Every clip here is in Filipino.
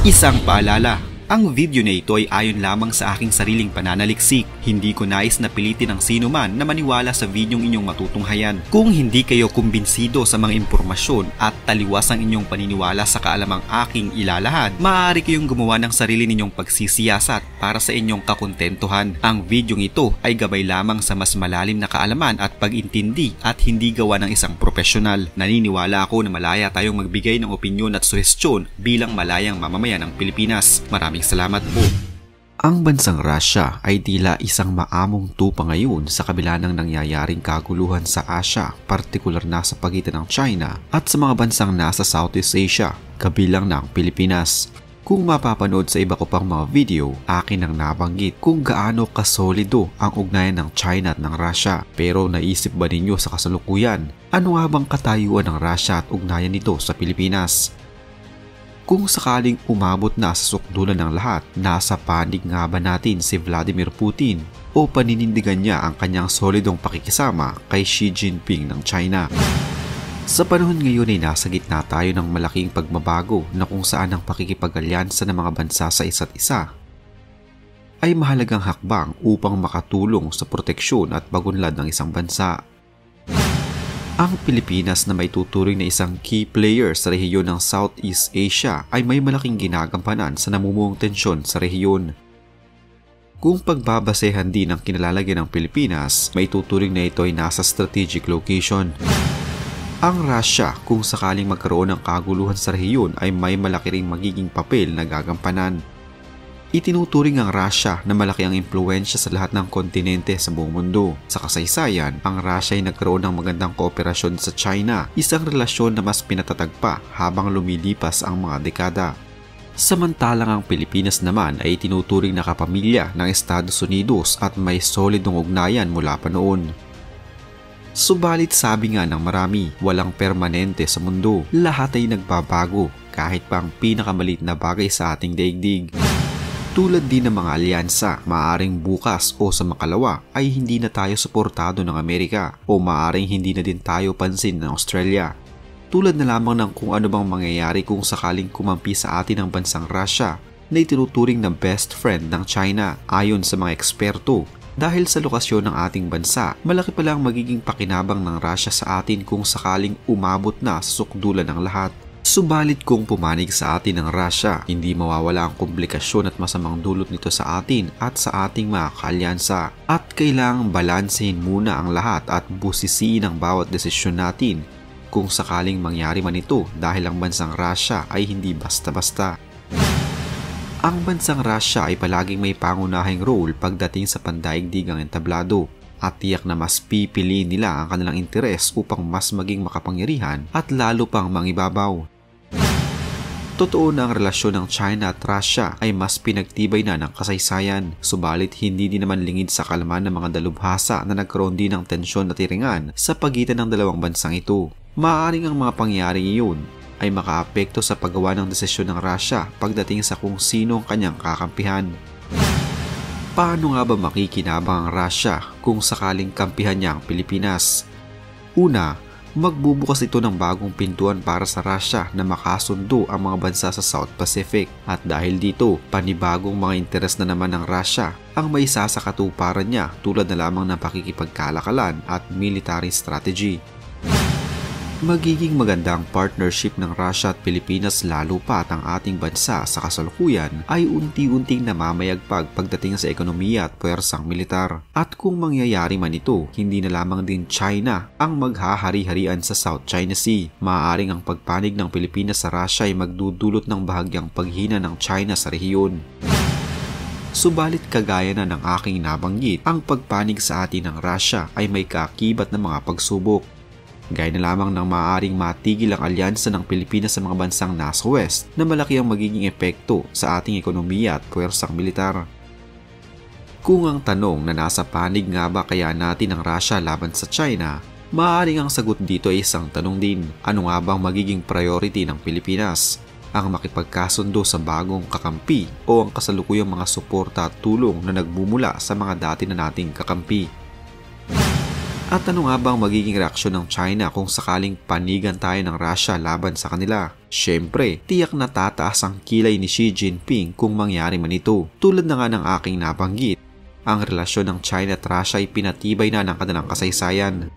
Isang paalala, ang video na ito ay ayon lamang sa aking sariling pananaliksik. Hindi ko nais na pilitin ang sino man na maniwala sa videong inyong matutunghayan. Kung hindi kayo kumbinsido sa mga impormasyon at taliwas ang inyong paniniwala sa kaalamang aking ilalahad, maaari kayong gumawa ng sarili ninyong pagsisiyasat para sa inyong kakontentuhan. Ang videong ito ay gabay lamang sa mas malalim na kaalaman at pag-intindi at hindi gawa ng isang profesional. Naniniwala ako na malaya tayong magbigay ng opinyon at suhestyon bilang malayang mamamayan ng Pilipinas. Maraming salamat po. Ang bansang Russia ay tila isang maamong tupa ngayon sa kabila ng nangyayaring kaguluhan sa Asia, partikular na sa pagitan ng China at sa mga bansang nasa Southeast Asia, kabilang ng Pilipinas. Kung mapapanood sa iba ko pang mga video, akin ang nabanggit kung gaano kasolido ang ugnayan ng China at ng Russia. Pero naisip ba ninyo sa kasalukuyan, ano nga bang katayuan ng Russia at ugnayan nito sa Pilipinas? Kung sakaling umabot na sa sukdulan ng lahat, nasa panig nga ba natin si Vladimir Putin o paninindigan niya ang kanyang solidong pakikisama kay Xi Jinping ng China? Sa panahon ngayon ay nasa gitna tayo ng malaking pagbabago na kung saan ang pakikipag-alyansa ng mga bansa sa isa't isa ay mahalagang hakbang upang makatulong sa proteksyon at pagunlad ng isang bansa. Ang Pilipinas na may tuturing na isang key player sa rehiyon ng Southeast Asia ay may malaking ginagampanan sa namumuong tensyon sa rehiyon. Kung pagbabasehan din ang kinalalagyan ng Pilipinas, may tuturing na ito ay nasa strategic location. Ang Russia, kung sakaling magkaroon ng kaguluhan sa rehiyon, ay may malaki ring magiging papel na gagampanan. Itinuturing ang Russia na malaki ang impluwensya sa lahat ng kontinente sa buong mundo. Sa kasaysayan, ang Russia ay nagkaroon ng magandang kooperasyon sa China, isang relasyon na mas pinatatag pa habang lumilipas ang mga dekada. Samantalang ang Pilipinas naman ay itinuturing na kapamilya ng Estados Unidos at may solidong ugnayan mula pa noon. Subalit sabi nga ng marami, walang permanente sa mundo. Lahat ay nagbabago, kahit pa ang pinakamalit na bagay sa ating daigdig. Tulad din ng mga alyansa, maaaring bukas o sa makalawa ay hindi na tayo suportado ng Amerika o maaaring hindi na din tayo pansin ng Australia. Tulad na lamang ng kung ano bang mangyayari kung sakaling kumampi sa atin ang bansang Russia na itinuturing na best friend ng China ayon sa mga eksperto. Dahil sa lokasyon ng ating bansa, malaki pa lang magiging pakinabang ng Russia sa atin kung sakaling umabot na sa sukdulan ng lahat. Subalit kung pumanig sa atin ang Russia, hindi mawawala ang komplikasyon at masamang dulot nito sa atin at sa ating mga kaalyansa. At kailangang balansehin muna ang lahat at busisiin ang bawat desisyon natin kung sakaling mangyari man ito dahil ang bansang Russia ay hindi basta-basta. Ang bansang Russia ay palaging may pangunahing role pagdating sa pandaigdigang entablado. At tiyak na mas pipiliin nila ang kanilang interes upang mas maging makapangyarihan at lalo pang mangibabaw. Totoo na ang relasyon ng China at Russia ay mas pinagtibay na ng kasaysayan, subalit hindi din naman lingid sa kalman ng mga dalubhasa na nagkaroon din ng tensyon at tiringan sa pagitan ng dalawang bansang ito. Maaaring ang mga pangyayaring iyon ay makaapekto sa paggawa ng desisyon ng Russia pagdating sa kung sino ang kanyang kakampihan. Paano nga ba makikinabang ang Russia kung sakaling kampihan niya ang Pilipinas? Una, magbubukas ito ng bagong pintuan para sa Russia na makasundo ang mga bansa sa South Pacific. At dahil dito, panibagong mga interes na naman ng Russia ang may sasakatuparan niya tulad na lamang ng pakikipagkalakalan at military strategy. Magiging magandang partnership ng Russia at Pilipinas lalo pa at ang ating bansa sa kasalukuyan ay unti-unting namamayagpag pagdating sa ekonomiya at puwersang militar. At kung mangyayari man ito, hindi na lamang din China ang maghahari-harian sa South China Sea. Maaaring ang pagpanig ng Pilipinas sa Russia ay magdudulot ng bahagyang paghina ng China sa rehiyon. Subalit kagaya na ng aking nabanggit, ang pagpanig sa atin ng Russia ay may kaakibat ng mga pagsubok. Gaya na lamang ng maaaring matigil ang alyansa ng Pilipinas sa mga bansang nasa West na malaki ang magiging epekto sa ating ekonomiya at puwersang militar. Kung ang tanong na nasa panig nga ba kaya natin ang Russia laban sa China, maaaring ang sagot dito ay isang tanong din. Ano nga bang magiging priority ng Pilipinas? Ang makipagkasundo sa bagong kakampi o ang kasalukuyang mga suporta at tulong na nagbumula sa mga dati na nating kakampi? At ano nga bang magiging reaksyon ng China kung sakaling panigan tayo ng Russia laban sa kanila? Siyempre, tiyak na tataas ang kilay ni Xi Jinping kung mangyari man ito. Tulad na nga ng aking nabanggit, ang relasyon ng China at Russia ay pinatibay na ng kanilang kasaysayan.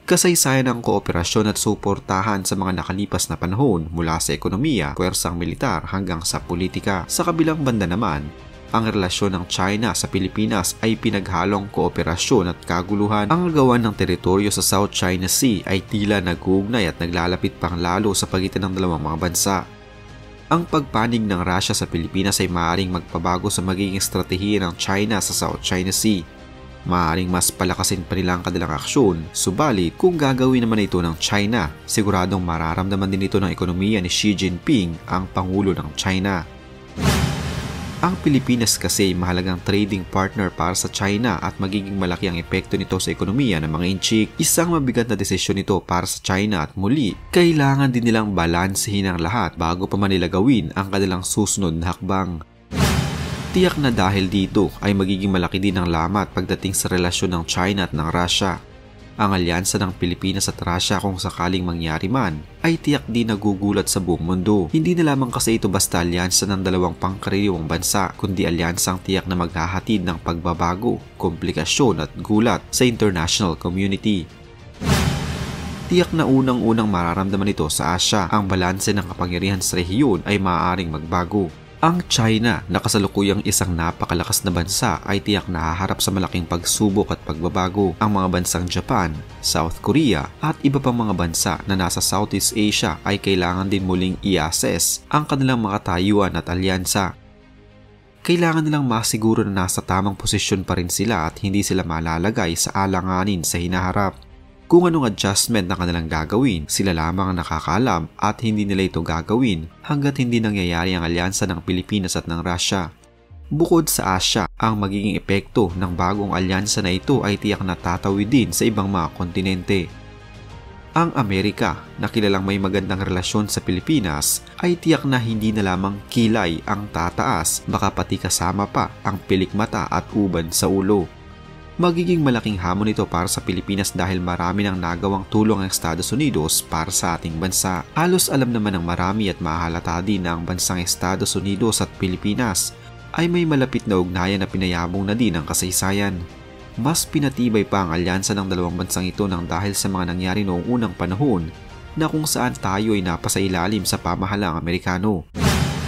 Kasaysayan ng kooperasyon at suportahan sa mga nakalipas na panahon mula sa ekonomiya, puwersang militar hanggang sa politika. Sa kabilang banda naman, ang relasyon ng China sa Pilipinas ay pinaghalong kooperasyon at kaguluhan. Ang agawan ng teritoryo sa South China Sea ay tila nag-uugnay at naglalapit pang lalo sa pagitan ng dalawang mga bansa. Ang pagpanig ng Russia sa Pilipinas ay maaaring magpabago sa magiging estratehiya ng China sa South China Sea. Maaaring mas palakasin pa nila ang kanilang aksyon, subalit kung gagawin naman ito ng China, siguradong mararamdaman din ito ng ekonomiya ni Xi Jinping, ang Pangulo ng China. Ang Pilipinas kasi ay mahalagang trading partner para sa China at magiging malaki ang epekto nito sa ekonomiya ng mga inchik. Isang mabigat na desisyon nito para sa China at muli, kailangan din nilang balansehin ang lahat bago pa man nila gawin ang kanilang susunod na hakbang. Tiyak na dahil dito ay magiging malaki din ang lamat pagdating sa relasyon ng China at ng Russia. Ang alyansa ng Pilipinas at Russia kung sakaling mangyari man ay tiyak din nagugulat sa buong mundo. Hindi na lamang kasi ito basta alyansa ng dalawang pangkaraniwang bansa, kundi alyansang tiyak na maghahatid ng pagbabago, komplikasyon at gulat sa international community. Tiyak na unang-unang mararamdaman ito sa Asia. Ang balanse ng kapangyarihan sa rehiyon ay maaaring magbago. Ang China na kasalukuyang isang napakalakas na bansa ay tiyak nahaharap sa malaking pagsubok at pagbabago. Ang mga bansang Japan, South Korea at iba pang mga bansa na nasa Southeast Asia ay kailangan din muling i-assess ang kanilang mga tayuan at alyansa. Kailangan nilang masiguro na nasa tamang posisyon pa rin sila at hindi sila malalagay sa alanganin sa hinaharap. Kung anong adjustment na kanilang gagawin, sila lamang ang nakakaalam at hindi nila ito gagawin hanggat hindi nangyayari ang alyansa ng Pilipinas at ng Russia. Bukod sa Asia, ang magiging epekto ng bagong alyansa na ito ay tiyak na tatawid din sa ibang mga kontinente. Ang Amerika, na kilalang may magandang relasyon sa Pilipinas, ay tiyak na hindi na lamang kilay ang tataas, baka pati kasama pa ang pilikmata at uban sa ulo. Magiging malaking hamon ito para sa Pilipinas dahil marami nang nagawang tulong ang Estados Unidos para sa ating bansa. Halos alam naman ng marami at mahalata din na ang bansang Estados Unidos at Pilipinas ay may malapit na ugnayan na pinayabong na din ang kasaysayan. Mas pinatibay pa ang alyansa ng dalawang bansang ito nang dahil sa mga nangyari noong unang panahon na kung saan tayo ay napasailalim sa pamahalang Amerikano.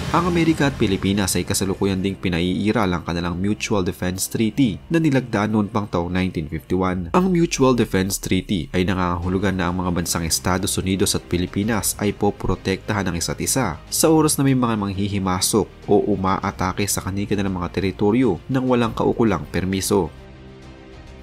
Ang Amerika at Pilipinas ay kasalukuyan ding pinaiiral ang kanilang Mutual Defense Treaty na nilagdaan noon pang taong 1951. Ang Mutual Defense Treaty ay nangangahulugan na ang mga bansang Estados Unidos at Pilipinas ay poprotektahan ng isa't isa sa oras na may mga manghihimasok o umaatake sa kanilang mga teritoryo nang walang kaukulang permiso.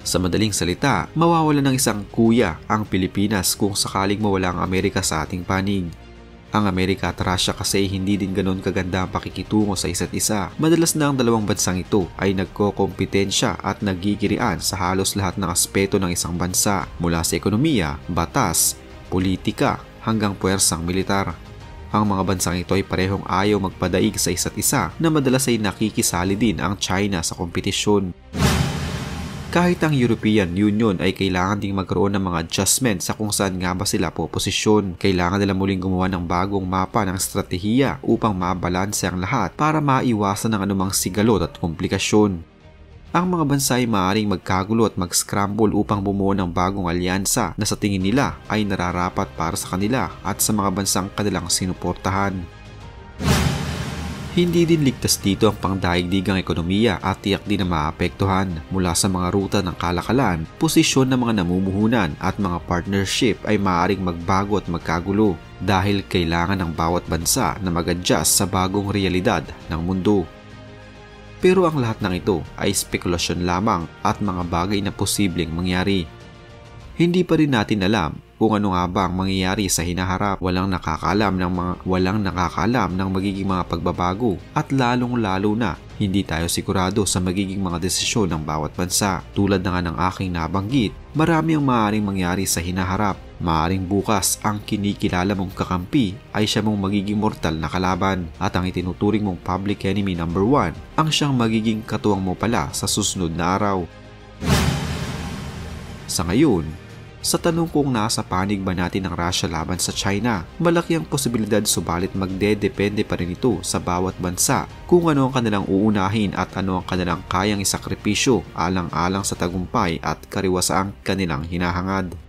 Sa madaling salita, mawawala ng isang kuya ang Pilipinas kung sakaling mawala ang Amerika sa ating panig. Ang Amerika at Russia kasi hindi din ganoon kaganda ang pakikitungo sa isa't isa. Madalas na ang dalawang bansang ito ay nagkokompetensya at nagigirian sa halos lahat ng aspeto ng isang bansa, mula sa ekonomiya, batas, politika, hanggang puwersang militar. Ang mga bansang ito ay parehong ayaw magpadaig sa isa't isa na madalas ay nakikisali din ang China sa kompetisyon. Kahit ang European Union ay kailangan ding magkaroon ng mga adjustment sa kung saan nga ba sila poposisyon. Kailangan nila muling gumawa ng bagong mapa ng estratehiya upang mabalanse ang lahat para maiwasan ang anumang sigalot at komplikasyon. Ang mga bansa ay maaaring magkagulo at mag-scramble upang bumuo ng bagong alyansa na sa tingin nila ay nararapat para sa kanila at sa mga bansang kanilang sinuportahan. Hindi din ligtas dito ang pangdaigdigang ekonomiya at tiyak din na maapektuhan mula sa mga ruta ng kalakalan, posisyon ng mga namumuhunan at mga partnership ay maaaring magbago at magkagulo dahil kailangan ng bawat bansa na mag-adjust sa bagong realidad ng mundo. Pero ang lahat ng ito ay spekulasyon lamang at mga bagay na posibleng mangyari. Hindi pa rin natin alam kung ano nga ba ang mangyayari sa hinaharap. Walang nakakaalam ng magiging mga pagbabago at lalong-lalo na hindi tayo sigurado sa magiging mga desisyon ng bawat bansa. Tulad na nga ng aking nabanggit, marami ang maaaring mangyari sa hinaharap. Maaaring bukas ang kinikilala mong kakampi ay siya mong magiging mortal na kalaban at ang itinuturing mong public enemy number 1 ang siyang magiging katuwang mo pala sa susunod na araw. Sa ngayon, Sa tanong kung nasa panig ba natin ang Russia laban sa China, malaki ang posibilidad subalit magdedepende pa rin ito sa bawat bansa kung ano ang kanilang uunahin at ano ang kanilang kayang isakripisyo alang-alang sa tagumpay at kariwasaang kanilang hinahangad.